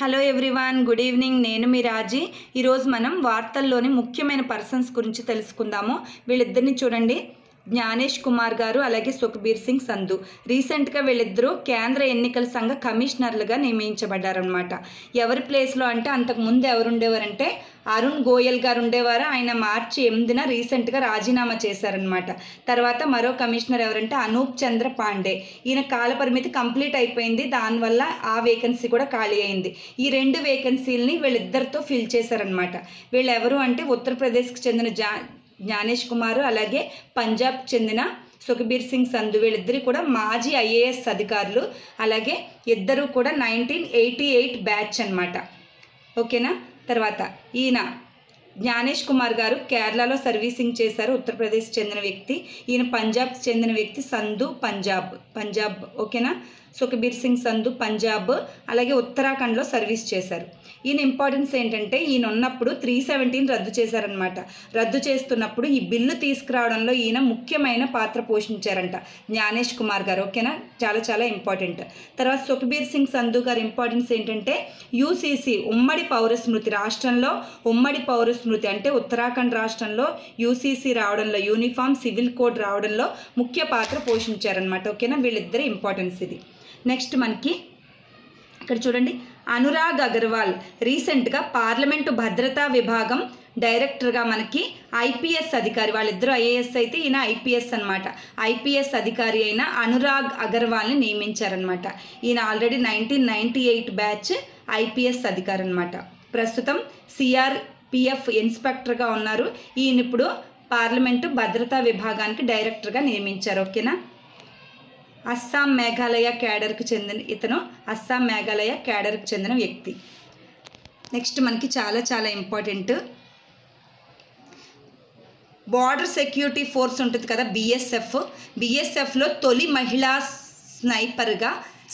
Hello everyone, good evening. నేను మీ రాజీ. ఈరోజు మనం వార్తల్లోని ముఖ్యమైన పర్సన్స్ గురించి తెలుసుకుందాము. వీళ్ళిద్దరిని చూడండి, జ్ఞానేష్ కుమార్ గారు అలాగే సుఖ్బీర్ సింగ్ సంధు. రీసెంట్గా వీళ్ళిద్దరూ కేంద్ర ఎన్నికల సంఘ కమిషనర్లుగా నియమించబడ్డారనమాట. ఎవరి ప్లేస్లో అంటే అంతకుముందు ఎవరు ఉండేవారంటే అరుణ్ గోయల్ గారు ఉండేవారు. ఆయన మార్చి 8న రీసెంట్గా రాజీనామా చేశారనమాట. తర్వాత మరో కమిషనర్ ఎవరంటే అనూప్ చంద్ర పాండే. ఈయన కాలపరిమితి కంప్లీట్ అయిపోయింది, దానివల్ల ఆ వేకెన్సీ కూడా ఖాళీ అయింది. ఈ 2 వేకెన్సీలని వీళ్ళిద్దరితో ఫిల్ చేశారనమాట. వీళ్ళు ఎవరు అంటే ఉత్తరప్రదేశ్కి చెందిన జ్ఞానేష్ కుమార్ అలాగే పంజాబ్కి చెందిన సుఖ్బీర్ సింగ్ సంధు. వీళ్ళిద్దరు కూడా మాజీ ఐఏఎస్ అధికారులు. అలాగే ఇద్దరు కూడా 1988 బ్యాచ్ అనమాట. ఓకేనా. తర్వాత ఈయన జ్ఞానేష్ కుమార్ గారు కేరళలో సర్వీసింగ్ చేశారు, ఉత్తరప్రదేశ్ చెందిన వ్యక్తి. ఈయన పంజాబ్కి చెందిన వ్యక్తి, సంధు పంజాబ్. ఓకేనా. సుఖ్బీర్ సింగ్ సంధు పంజాబ్ అలాగే ఉత్తరాఖండ్లో సర్వీస్ చేశారు. ఈయన ఇంపార్టెన్స్ ఏంటంటే ఈయన ఉన్నప్పుడు 317 రద్దు చేశారనమాట. రద్దు చేస్తున్నప్పుడు ఈ బిల్లు తీసుకురావడంలో ఈయన ముఖ్యమైన పాత్ర పోషించారంట జ్ఞానేష్ కుమార్ గారు. ఓకేనా, చాలా ఇంపార్టెంట్. తర్వాత సుఖ్బీర్ సింగ్ సంధు గారి ఇంపార్టెన్స్ ఏంటంటే యూసీసీ ఉమ్మడి పౌరస్మృతి రాష్ట్రంలో, ఉమ్మడి పౌరస్మృతి అంటే ఉత్తరాఖండ్ రాష్ట్రంలో యూసీసీ రావడంలో, యూనిఫామ్ సివిల్ కోడ్ రావడంలో ముఖ్య పాత్ర పోషించారనమాట. ఓకేనా, వీళ్ళిద్దరి ఇంపార్టెన్స్ ఇది. నెక్స్ట్ మనకి ఇక్కడ చూడండి, అనురాగ్ అగర్వాల్ రీసెంట్గా పార్లమెంటు భద్రతా విభాగం డైరెక్టర్గా మనకి ఐపీఎస్ అధికారి, వాళ్ళిద్దరూ ఐఏఎస్ అయితే ఈయన ఐపీఎస్ అనమాట. ఐపీఎస్ అధికారి అయిన అనురాగ్ అగర్వాల్ని నియమించారనమాట. ఈయన ఆల్రెడీ 1998 బ్యాచ్ ఐపీఎస్ అధికారి అనమాట. ప్రస్తుతం సిఆర్పిఎఫ్ ఇన్స్పెక్టర్గా ఉన్నారు. ఈయన ఇప్పుడు పార్లమెంటు భద్రతా విభాగానికి డైరెక్టర్గా నియమించారు. ఓకేనా. అస్సాం మేఘాలయ క్యాడర్కి చెందిన ఇతను, అస్సాం మేఘాలయ క్యాడర్కి చెందిన వ్యక్తి. నెక్స్ట్ మనకి చాలా ఇంపార్టెంట్, బార్డర్ సెక్యూరిటీ ఫోర్స్ ఉంటుంది కదా, బిఎస్ఎఫ్లో తొలి మహిళా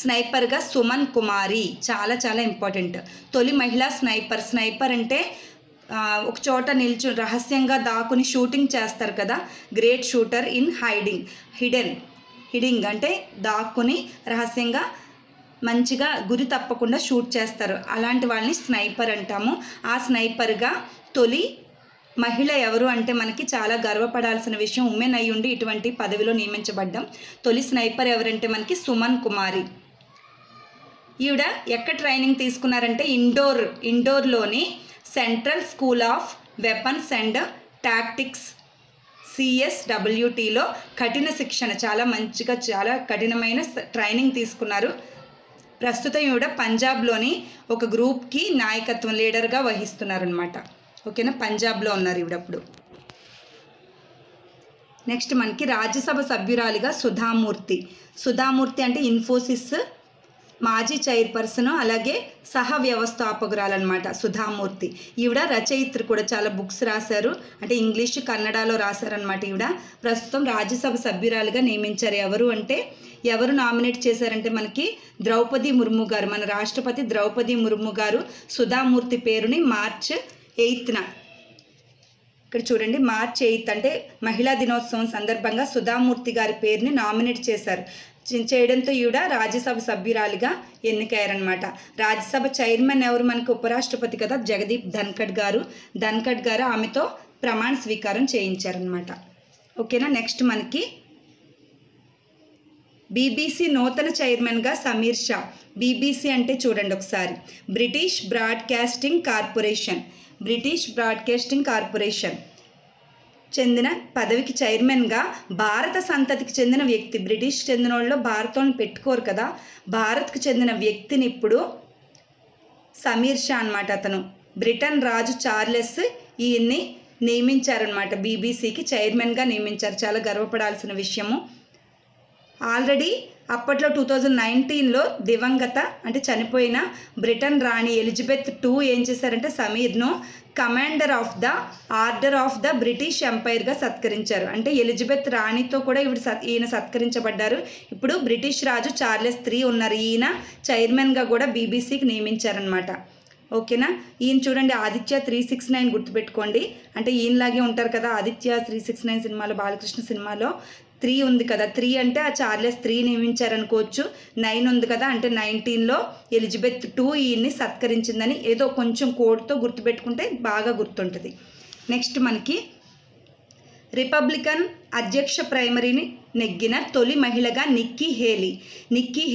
స్నైపర్గా సుమన్ కుమారి. చాలా ఇంపార్టెంట్. తొలి మహిళా స్నైపర్ అంటే ఒక చోట రహస్యంగా దాక్కుని షూటింగ్ చేస్తారు కదా, గ్రేట్ షూటర్ ఇన్ హిడింగ్ అంటే దాక్కుని రహస్యంగా మంచిగా గురి తప్పకుండా షూట్ చేస్తారు. అలాంటి వాళ్ళని స్నైపర్ అంటాము. ఆ స్నైపర్గా తొలి మహిళ ఎవరు అంటే మనకి చాలా గర్వపడాల్సిన విషయం, ఉమెన్ అయి ఉండి ఇటువంటి పదవిలో నియమించబడ్డం. తొలి స్నైపర్ ఎవరంటే మనకి సుమన్ కుమారి. ఈవిడ ఎక్కడ ట్రైనింగ్ తీసుకున్నారంటే ఇండోర్లోని central school of weapons and tactics CSWTలో కఠిన శిక్షణ, చాలా కఠినమైన ట్రైనింగ్ తీసుకున్నారు. ప్రస్తుతం ఈవిడ పంజాబ్లోని ఒక గ్రూప్కి నాయకత్వం లీడర్గా వహిస్తున్నారనమాట. ఓకేనా, పంజాబ్లో ఉన్నారు ఈవిడప్పుడు. నెక్స్ట్ మనకి రాజ్యసభ సభ్యురాలిగా సుధామూర్తి అంటే ఇన్ఫోసిస్ మాజీ చైర్పర్సన్ అలాగే సహ వ్యవస్థాపకురాలన్నమాట సుధామూర్తి. ఈవిడ రచయిత్రి కూడా, చాలా బుక్స్ రాశారు, అంటే ఇంగ్లీష్ కన్నడలో రాశారనమాట. ఈవిడ ప్రస్తుతం రాజ్యసభ సభ్యురాలుగా నియమించారు. ఎవరు నామినేట్ చేశారంటే మనకి ద్రౌపది ముర్ము గారు, మన రాష్ట్రపతి ద్రౌపది ముర్ము గారు సుధామూర్తి పేరుని March 8న, ఇక్కడ చూడండి March 8 అంటే మహిళా దినోత్సవం సందర్భంగా సుధామూర్తి గారి పేరుని నామినేట్ చేయడంతో ఈవిడ రాజ్యసభ సభ్యురాలిగా ఎన్నికయ్యారనమాట. రాజ్యసభ చైర్మన్ ఎవరు మనకి ఉపరాష్ట్రపతి కదా, జగదీప్ ధన్కడ్ గారు ఆమెతో ప్రమాణ స్వీకారం చేయించారనమాట. ఓకేనా. నెక్స్ట్ మనకి BBC నూతన చైర్మన్గా సమీర్ షా. BBC అంటే చూడండి ఒకసారి, బ్రిటిష్ బ్రాడ్కాస్టింగ్ కార్పొరేషన్ చెందిన పదవికి చైర్మన్గా భారత సంతతికి చెందిన వ్యక్తి. బ్రిటిష్ చెందిన వాళ్ళు భారత్ని పెట్టుకోరు కదా, భారత్కు చెందిన వ్యక్తిని ఇప్పుడు సమీర్ షా అనమాట. అతను బ్రిటన్ రాజు చార్లెస్ ఈయన్ని నియమించారనమాట. BBCకి చైర్మన్గా నియమించారు. చాలా గర్వపడాల్సిన విషయము. ఆల్రెడీ అప్పట్లో 2019లో దివంగత అంటే చనిపోయిన బ్రిటన్ రాణి ఎలిజబెత్ II ఏం చేశారంటే సమీర్ను commander of the order of the British ఎంపైర్గా సత్కరించారు. అంటే ఎలిజబెత్ రాణితో కూడా ఈయన సత్కరించబడ్డారు. ఇప్పుడు బ్రిటిష్ రాజు చార్లెస్ III ఉన్నారు, ఈయన చైర్మన్గా కూడా BBCకి నియమించారనమాట. ఓకేనా. ఈయన చూడండి ఆదిత్య 369 గుర్తుపెట్టుకోండి, అంటే ఈయనలాగే ఉంటారు కదా. ఆదిత్య 369 సినిమాలో, బాలకృష్ణ సినిమాలో 3 ఉంది కదా, 3 అంటే ఆ చార్లెస్ 3 నియమించారనుకోవచ్చు. 9 ఉంది కదా అంటే 19లో ఎలిజబెత్ 2 ఈయన్ని సత్కరించిందని ఏదో కొంచెం కోడ్తో గుర్తుపెట్టుకుంటే బాగా గుర్తుంటుంది. నెక్స్ట్ మనకి రిపబ్లికన్ అధ్యక్ష ప్రైమరీని నెగ్గిన తొలి మహిళగా నిక్కీ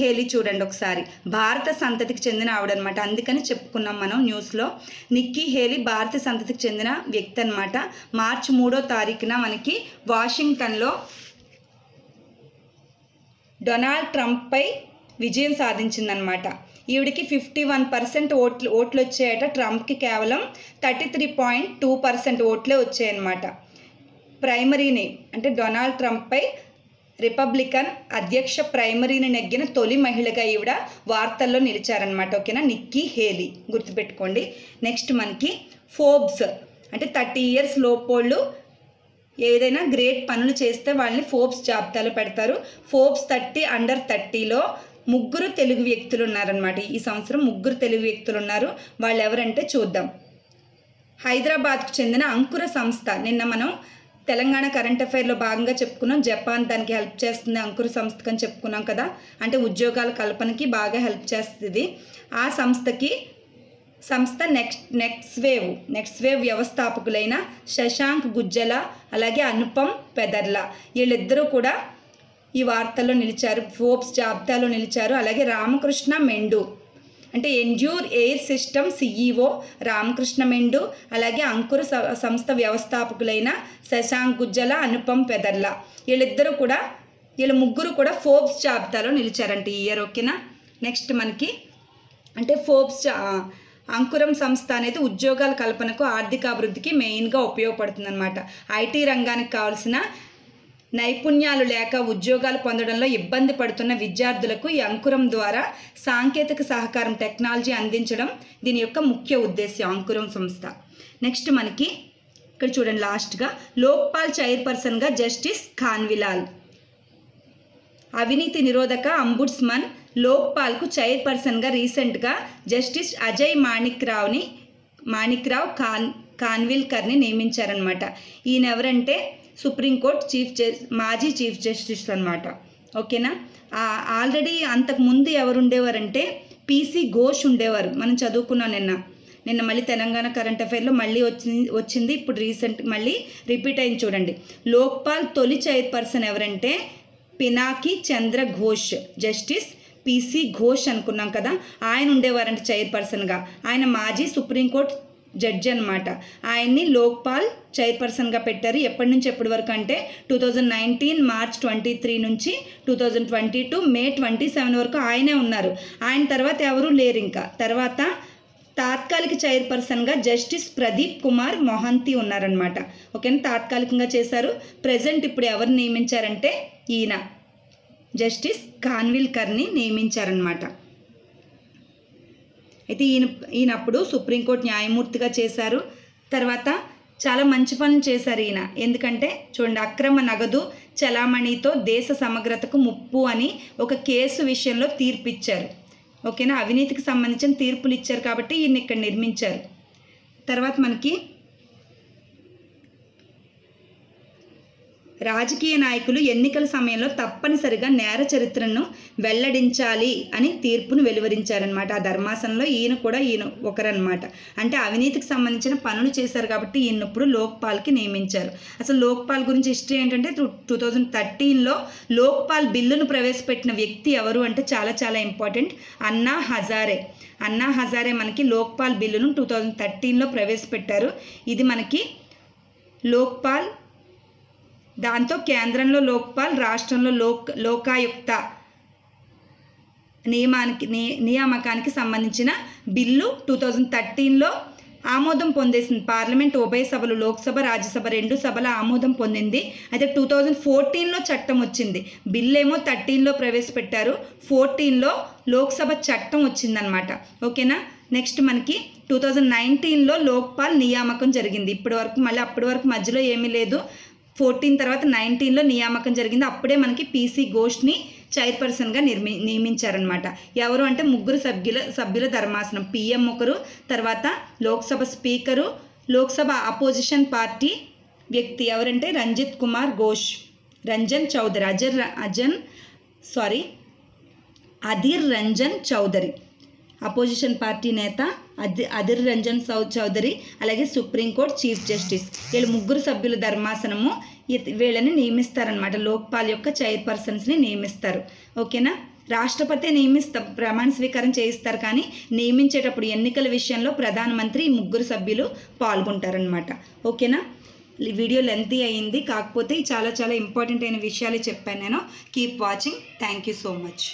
హేలీ చూడండి ఒకసారి. భారత సంతతికి చెందిన ఆవిడనమాట, అందుకని చెప్పుకున్నాం మనం న్యూస్లో. నిక్కీ హేలీ భారత సంతతికి చెందిన వ్యక్తి అనమాట. మార్చి 3వ తారీఖున మనకి వాషింగ్టన్లో డొనాల్డ్ ట్రంప్పై విజయం సాధించిందనమాట. ఈవిడికి 51% ఓట్లు వచ్చాయట. ట్రంప్కి కేవలం 33.2% ఓట్లే వచ్చాయన్నమాట. ప్రైమరీని అంటే డొనాల్డ్ ట్రంప్పై రిపబ్లికన్ అధ్యక్ష ప్రైమరీని నెగ్గిన తొలి మహిళగా ఈవిడ వార్తల్లో నిలిచారనమాట. ఓకేనా, నిక్కీ హేలీ గుర్తుపెట్టుకోండి. నెక్స్ట్ మనకి ఫోర్బ్స్ అంటే 30 ఇయర్స్ లోపోళ్ళు ఏదైనా గ్రేట్ పనులు చేస్తే వాళ్ళని ఫోర్బ్స్ జాబితాలో పెడతారు. ఫోర్బ్స్ 30 అండర్ 30లో 3 తెలుగు వ్యక్తులు ఉన్నారనమాట. ఈ సంవత్సరం 3 తెలుగు వ్యక్తులు ఉన్నారు. వాళ్ళు ఎవరంటే చూద్దాం. హైదరాబాద్కు చెందిన అంకుర సంస్థ, నిన్న మనం తెలంగాణ కరెంట్ అఫైర్లో భాగంగా చెప్పుకున్నాం. జపాన్ దానికి హెల్ప్ చేస్తుంది అంకుర సంస్థకి అని చెప్పుకున్నాం కదా, అంటే ఉద్యోగాల కల్పనకి బాగా హెల్ప్ చేస్తుంది. ఆ సంస్థ నెక్స్ట్ వేవ్ వ్యవస్థాపకులైన శశాంక్ గుజ్జల అలాగే అనుపమ్ పెదర్ల వీళ్ళిద్దరూ కూడా ఈ వార్తల్లో నిలిచారు, ఫోర్బ్స్ జాబితాలో నిలిచారు. అలాగే రామకృష్ణ మెండు అంటే endure air system CEO Ramakrishna Mendu, అలాగే అంకుర సంస్థ వ్యవస్థాపకులైన శశాంక్ గుజ్జల అనుపమ్ పెదర్ల వీళ్ళు ముగ్గురు కూడా ఫోర్బ్స్ జాబితాలో నిలిచారంట ఈ ఇయర్. ఓకేనా, నెక్స్ట్ మనకి అంటే ఫోర్బ్స్ అంకురం సంస్థ అనేది ఉద్యోగాల కల్పనకు ఆర్థికాభివృద్ధికి మెయిన్గా ఉపయోగపడుతుంది అనమాట. IT రంగానికి కావాల్సిన నైపుణ్యాలు లేక ఉద్యోగాలు పొందడంలో ఇబ్బంది పడుతున్న విద్యార్థులకు ఈ అంకురం ద్వారా సాంకేతిక సహకారం టెక్నాలజీ అందించడం దీని యొక్క ముఖ్య ఉద్దేశం అంకురం సంస్థ. నెక్స్ట్ మనకి ఇక్కడ చూడండి లాస్ట్గా లోక్పాల్ చైర్పర్సన్గా జస్టిస్ ఖాన్విలాల్. అవినీతి నిరోధక అంబుడ్స్మన్ లోక్పాల్కు చైర్పర్సన్గా రీసెంట్గా జస్టిస్ అజయ్ మాణిక్రావ్ ఖాన్విల్కర్ని నియమించారనమాట. ఈయన ఎవరంటే సుప్రీంకోర్టు మాజీ చీఫ్ జస్టిస్ అనమాట. ఓకేనా, ఆల్రెడీ అంతకుముందు ఎవరు ఉండేవారంటే PC ఘోష్ ఉండేవారు. మనం చదువుకున్నాం నిన్న మళ్ళీ తెలంగాణ కరెంట్ అఫైర్లో మళ్ళీ వచ్చింది. ఇప్పుడు రీసెంట్ మళ్ళీ రిపీట్ అయింది చూడండి. లోక్పాల్ తొలి చైర్పర్సన్ ఎవరంటే పినాకి చంద్ర ఘోష్, జస్టిస్ PC ఘోష్ అనుకున్నాం కదా, ఆయన ఉండేవారంటే చైర్పర్సన్గా. ఆయన మాజీ సుప్రీంకోర్టు జడ్జి అనమాట. ఆయన్ని లోక్పాల్ చైర్పర్సన్గా పెట్టారు. ఎప్పటి నుంచి ఎప్పటి వరకు అంటే 2019 మార్చ్ 23 నుంచి 2022 మే 27 వరకు ఆయనే ఉన్నారు. ఆయన తర్వాత ఎవరూ లేరు. ఇంకా తర్వాత తాత్కాలిక చైర్పర్సన్గా జస్టిస్ ప్రదీప్ కుమార్ మొహంతి ఉన్నారనమాట. ఓకేనా, తాత్కాలికంగా చేశారు. ప్రజెంట్ ఇప్పుడు ఎవరు నియమించారంటే ఈయన జస్టిస్ ఖాన్విల్కర్ని నియమించారనమాట. అయితే ఈయనప్పుడు సుప్రీంకోర్టు న్యాయమూర్తిగా చేశారు. తర్వాత చాలా మంచి పనులు చేశారు ఈయన. ఎందుకంటే చూడండి, అక్రమ నగదు చలామణితో దేశ సమగ్రతకు ముప్పు అని ఒక కేసు విషయంలో తీర్పు ఇచ్చారు. ఓకేనా, అవినీతికి సంబంధించిన తీర్పులు ఇచ్చారు కాబట్టి ఈయన ఇక్కడ నిర్మించారు. తర్వాత మనకి రాజకీయ నాయకులు ఎన్నికల సమయంలో తప్పనిసరిగా నేర చరిత్రను వెల్లడించాలి అని తీర్పును వెలువరించారనమాట. ఆ ధర్మాసనంలో ఈయన ఒకరనమాట. అంటే అవినీతికి సంబంధించిన పనులు చేశారు కాబట్టి ఈయన ఇప్పుడు లోక్పాల్కి నియమించారు. అసలు లోక్పాల్ గురించి హిస్టరీ ఏంటంటే 2013లో లోక్పాల్ బిల్లును ప్రవేశపెట్టిన వ్యక్తి ఎవరు అంటే చాలా ఇంపార్టెంట్, అన్నా హజారే మనకి లోక్పాల్ బిల్లును 2013లో ప్రవేశపెట్టారు. ఇది మనకి లోక్పాల్, దాంతో కేంద్రంలో లోక్పాల్, రాష్ట్రంలో లోకాయుక్త నియామకానికి సంబంధించిన బిల్లు 2013లో ఆమోదం పొందేసింది. పార్లమెంట్ ఉభయ సభలు, లోక్సభ రాజ్యసభ 2 సభల ఆమోదం పొందింది. అయితే 2014లో చట్టం వచ్చింది. బిల్లు ఏమో 13లో ప్రవేశపెట్టారు, 14లో లోక్సభ చట్టం వచ్చిందనమాట. ఓకేనా, నెక్స్ట్ మనకి 2019లో లోక్పాల్ నియామకం జరిగింది. అప్పటి వరకు మధ్యలో ఏమీ లేదు. 14 తర్వాత 19లో నియామకం జరిగింది. అప్పుడే మనకి PC ఘోష్ని చైర్పర్సన్గా నియమించారనమాట. ఎవరు అంటే 3 సభ్యుల ధర్మాసనం, PM ఒకరు, తర్వాత Lok Sabha speaker, Lok Sabha opposition party వ్యక్తి ఎవరంటే రంజిత్ కుమార్ ఘోష్ రంజన్ చౌదరి, అధీర్ రంజన్ చౌదరి. అపోజిషన్ పార్టీ నేత అధీర్ రంజన్ చౌదరి, అలాగే సుప్రీంకోర్టు చీఫ్ జస్టిస్, వీళ్ళు ముగ్గురు సభ్యుల ధర్మాసనము వీళ్ళని నియమిస్తారనమాట. లోక్పాల్ యొక్క చైర్పర్సన్స్ని నియమిస్తారు. ఓకేనా. రాష్ట్రపతి ప్రమాణ స్వీకారం చేయిస్తారు, కానీ నియమించేటప్పుడు ఎన్నికల విషయంలో ప్రధానమంత్రి ఈ ముగ్గురు సభ్యులు పాల్గొంటారనమాట. ఓకేనా. ఈ వీడియో లెంతీ అయింది, కాకపోతే చాలా చాలా ఇంపార్టెంట్ అయిన విషయాలు చెప్పాను నేను. Keep watching. Thank you so much.